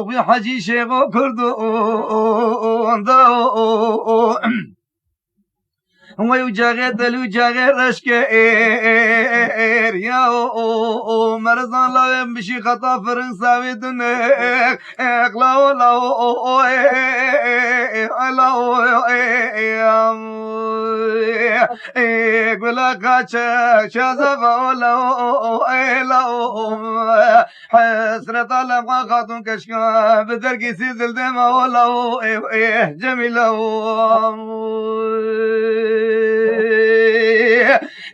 لا حجي شيخ كردو ويجاغي دلو جاغي رشكير يا مرزان لا بشي خطا فرنساوي دنك لا لا قولا قاتشك شازفا لا حسرة لما خاطن كشكا بدرقي سيزل دما ولا جميلة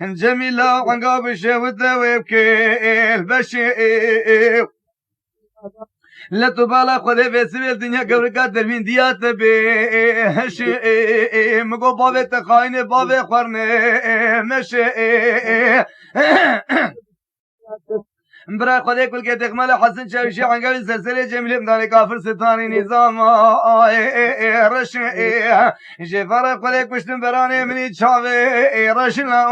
جميلة عنقاب الشوت ويبكي البشير لا تبالغ خذي في سبيل الدنيا قبل قدر من ديات بهش مقو بابي تخايني بابي خورني مشي برای خدا کل که تکمل حسن شوشی عنقوی سلسله جمیلی مدانی کافر ستانی نظام رش جفار خدا کشتن برانی منی چاوی رشنا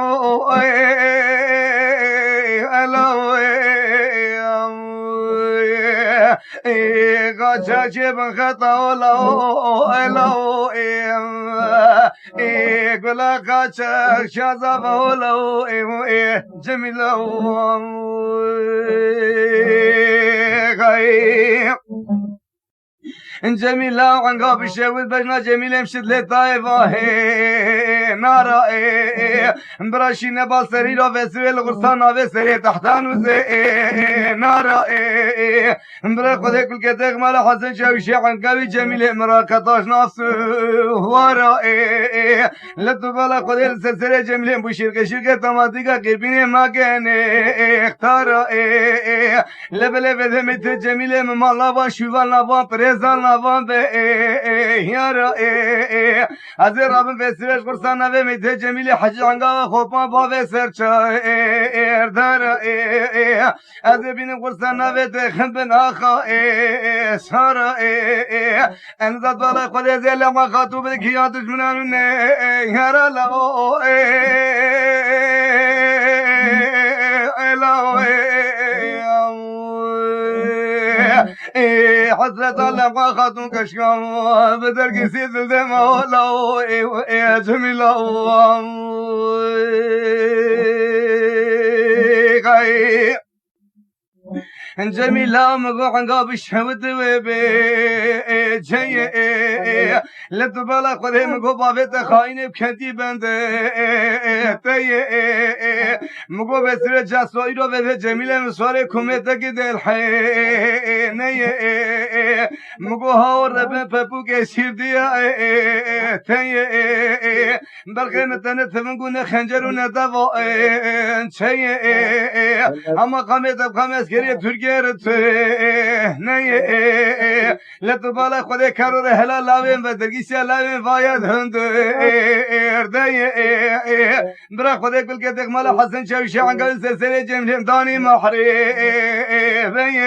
قاچاچی بن خطا ولو قلا قاچاک شازا ولو جمیلا جميلة عنقاب الشوذ بجنا جميلة مشد للطائفة نارا براشي نبال سريرا في سوي الغرصانة في سري تحتان وزي نارا برا خذي كل كتاق مالا حسن شوشي عنقابي جميلة مراكتاش نافسو وارا لطفالا خذي السلسلة جميلة بشركة شركة تماتيكا قربيني مكان اختارا لبلي بذمت جميلة ممالا بان شوفال نبان بريزان نبان به يارا از رابن فسرش قرصان نبه میته جمیلی حج عنقا خوبان باوه سرچا دار از بین قرصان نبه تخن بن آخا سارا انزاد بالا خود زیل ما خاطوب دکیا دشمنانو یارا لاو حسرت لما خاتون كشكام بدرقي سيد الدماء ولا يا جميل جميلة مقو عنقاب الشهود وبي جاي لتبالا خذي مقو بابت خاين بكتي بند تي مقو بسر جاسوي رو بده جميلة مسوار كوميتا كده الحين مقو هاور ربن بابو كشير ديا تي بلغي متنا تمنقون خنجرون دوا شيء اما قامت بخمس كريم تركيرت نيه لتبالا خذ كرر هلا لاوين بدرقيس لاوين فايد هند ارداي برا خذ كل كتك مال حسن شوشي عنقل سلسله جمل داني محري بي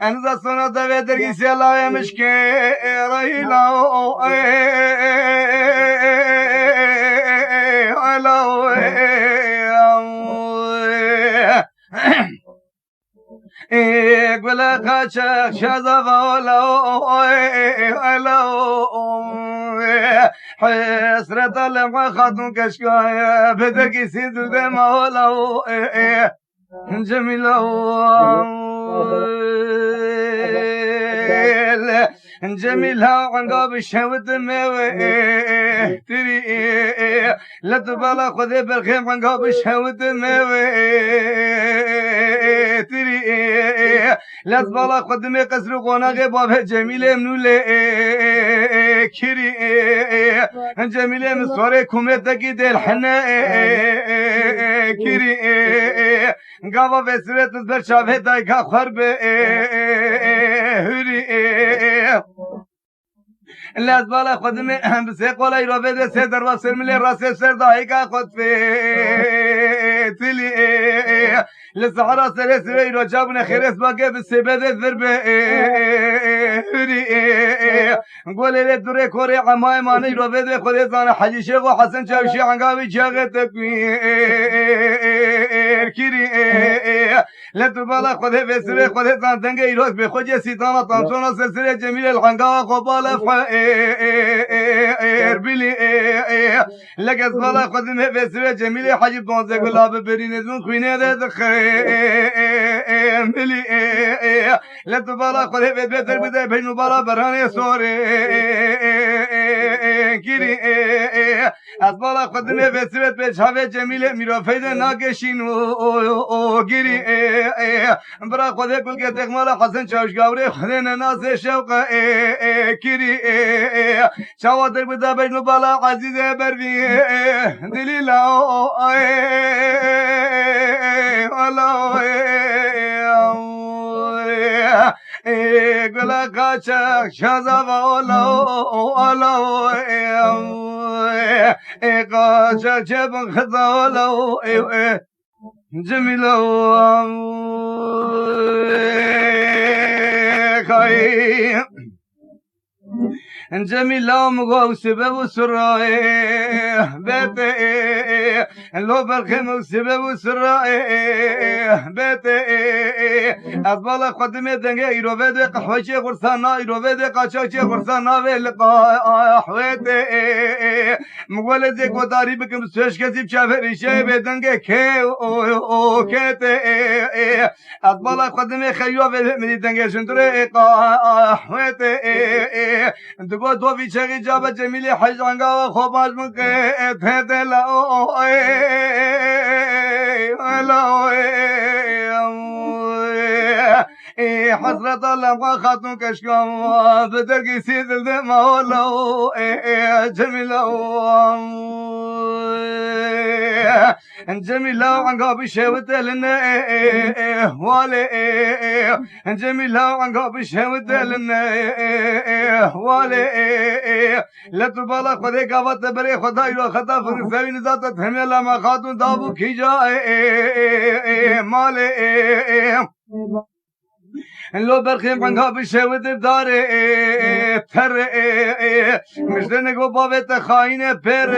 انزا سنه بدرقيس لاوين مشكي رايلا قولا قاچاق شازفا ولو حسرة لما خاتون كشكايا بدكي سيد الدماء ولو جميلة جميلة عنقاب الشهوة ميوي تري لا تبالا خذي بالخيم عنقاب الشهوة ميوي تري لا تبالا خدمي قصر قناغي بابه جميلة منولي كري جميلة مصوري كوميتاكي ديل حنا كري قابا بسرت برشافه دايكا خرب هري لاز بالا خدمه بسه قولای رو بده سه در واسر ملی راس سر دایی کا خود فی تلی لسحرا سر سوی رو جابن خیرس باگه بسه بده ضربه هری قولی لی دوره کوری عمای مانی رو بده خود زان حجی شیخ و حسن چاوشی عنقاوی چاقه تکوی لا تبالا خده بسره خده تانتنگه ایروز به خود سیتانا تانسونا سلسله جمیل الحنگا قبال بلی لگز بالا خده بسره جمیل حجیب دانزه گلاب برینزون خوینه ده دخه بلی لا تبالا خده بتر بده بینو بالا برانه سوره گیری از بالا خودمه بسیبت به چاوه جمیل میرافید ناگشین و گیری برا خوده کل که تخمال حسن چاوشگاوری خوده نناز شوق گیری چاواتر بده بینو بالا عزیز بروی دلیلا گلا کاچا شازا والا کاچا جبن خدا والا جمیلا خای جمیلا مگو سبب سرای بیت لو برخم سبب سرای بیت از بالا خدمه دنگه ایرو بده قحوچی قرصانا ایرو بده قاچاچی قرصانا ولقا حویت مگول زی گداری بکم سوش کسی بچافریشه بدنگه که او کت از بالا خدمه خیو بده مدی دنگه شندره قحویت دو دو بیچه جاب جمیل حجانگا خوباش مکه تدلا حضرت الله خاتون کشکام بدرگی سیدل ده مولا جمیلا جمیلا عنگا بشوت لنا والي جمیلا عنگا بشوت لنا والي لا تبالا خدای قوت بری خدای رو خطا فرسوی نزات تهملا ما خاتون دابو کی جای مال لو برخیم عنگا بشوت داره تر مشتنگو بابت خاین پر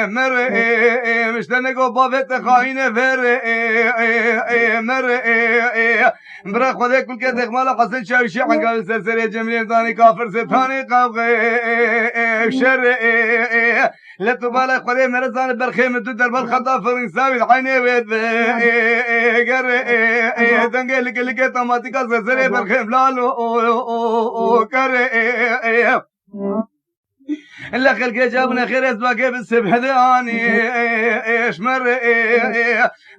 مر مشتنگو بابت خاین پر مر برا خدا کل که دخمال حسن شاوشی عنگا سرسر جمیل دانی کافر ستانی قوق شر لا تبالغ خدای مرزان برخیم تو در بال خطا فرنساوی عینه وید گر دنگه لگه تماتیکا سرسر برخیم لالو کر إلا خلق جابنا خير أسباقي بالسبح ذاني إشمر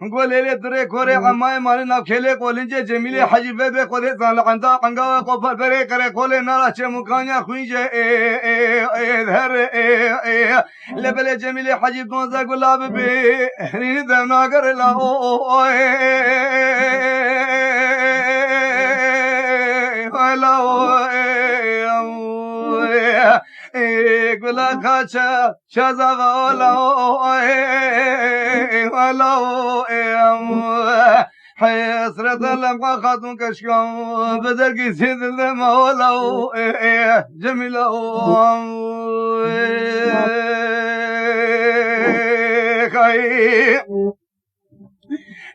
نقول لي دري كوري عماي مالنا بكلي قولين جميلي حجيب بي قولي زان لعندا قنقا قفل بري كري قولي نالا چه مكانيا خوينجي ذهر لبلي جميلي حجيب دونزا قلاب بي رين دمنا قر لا گلا کاچا شازا والا حسرت لمقا خاتون کشکام بدرگی سیدل مولا جمیلا خای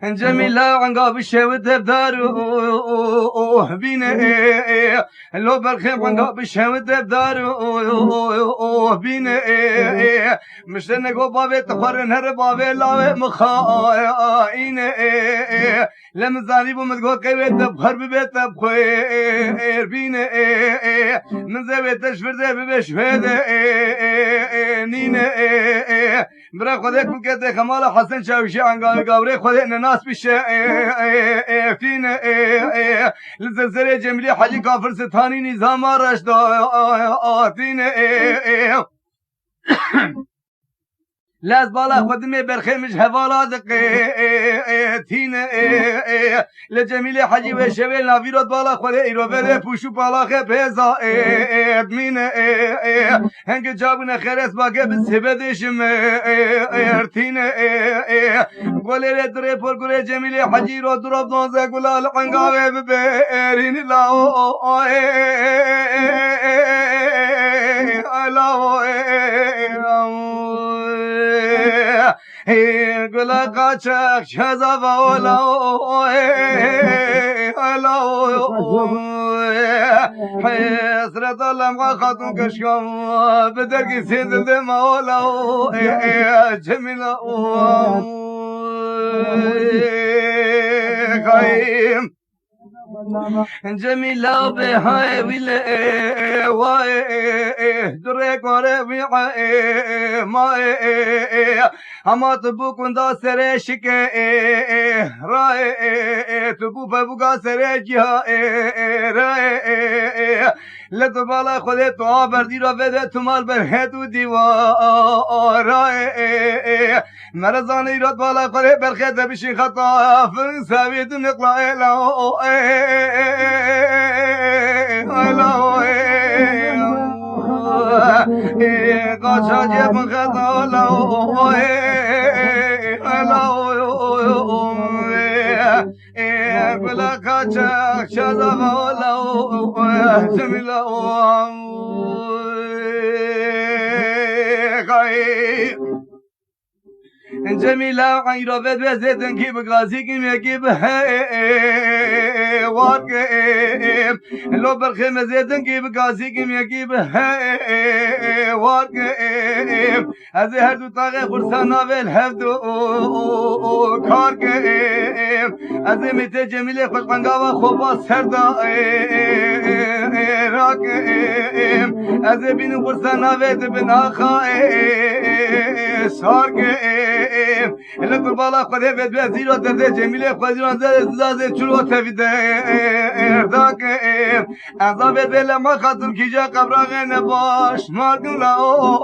جمیلا عنگا بشوت دارو بینه لو برخیم عنگا بشوت دارو بینه مشتنگو بابه تخورن هر بابه لاوه مخاینه لمزانی بو مدگو قیوه تبخر ببه تبخیر بینه من زوه تشفرده ببشفده نینه برا خدا کل که خمال حسن شاوشی عنگا گاوره خدا ناس بشه فين للزلزلة جميلة حاجة كافر ستاني نظام رشد فين لاز بالا خدمه برخمش حوالا دقيتين لجميل حجي وشويل نافيرات بالا خده ايرو بده پوشو بالا خه بيزا ادمين هنگ جابنا خرس باقه بسبدش ارتين قولي لدري پرگره جميل حجي رو دراب دونزه گلال عنگاوه ببرين لاو گل قاچاق شزا بالا حسرت لمغا خاتون کشکم بدرگی سیدل ده مولا جمیلا خایم جمیلا به های ویله وای دره کاره ویعه مای اما تبو کندا سره شکه رای تبو ببوگا سره جها رای لتو بالا خودت تو آبردی را بده تو مال بره تو دیوار رای مرزان ایراد بالا خودت برخیت بشین خطا فرن سوید نقلا ایلاو قاچا جب خطا لاو بلا قاچا شزا لاو جمیلا جمیلا غیر آبد و زیدن کی بگازی کی میگی به وارگیم لو برخیم زیدن کی بگازی کی میگی به وارگیم از هر دو تاغه خورسان آویل هفدو کارگیم از میت جمیل خوشقنگا و خوبا سردا راگیم از بین خورسان آویل بنا خواهی سارگیم لکو بالا خودی بد به زیرا درده جمیل خودی را زازه چلو تفیده ارداکیم ازا بد به لما خاتون کجا قبراغ نباش مارکن لاو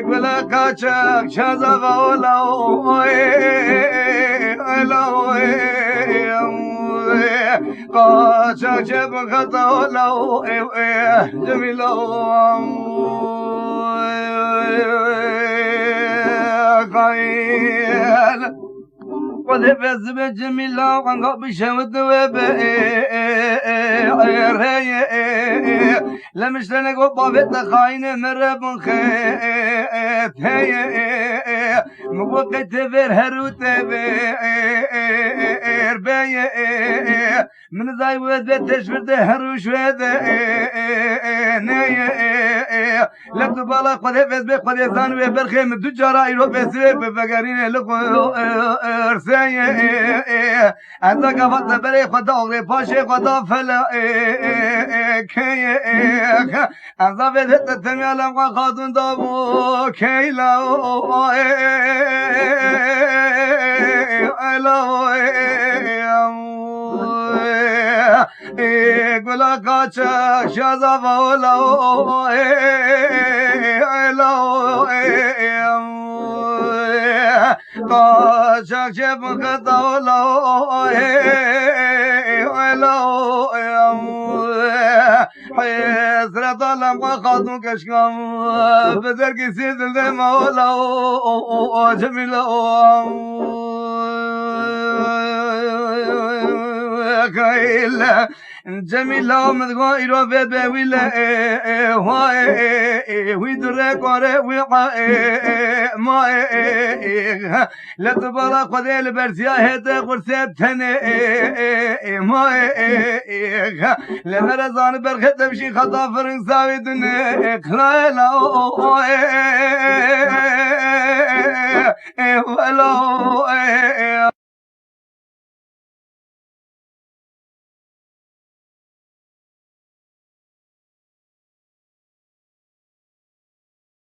گلا قاچاق شازا بالاو قاچاق جب خطا لاو جمیلا خیل قد فزب جمیلا قنقا بشمت و لمشتنه قو بابت خاين مرب خيت هي موقت فر هروت فر بي من زاي ود تشفرد هروش ود ني لقد بالا قد فزب قد يزان وبرخم دجارا يرو بسب بغارين لقو ارسي اذا قفت بري خدا پاشه خدا فلا كي ازا بدت تمیالم قا خاتون دابو کیلاو گلا قاچاق شازا بالاو قاچاق جب خطا لاو حسرت لمغا خاتون کشکم بدرگی سیدل ده مولا جمیلا خیل جمیلا مدگو ایرو بید بیویل وی دره کاره وی مای لطبالا خودی لبرسیاهت قرصیت تنه مای لنرزان برخط بشی خطا فرنساوی دنه اقلالا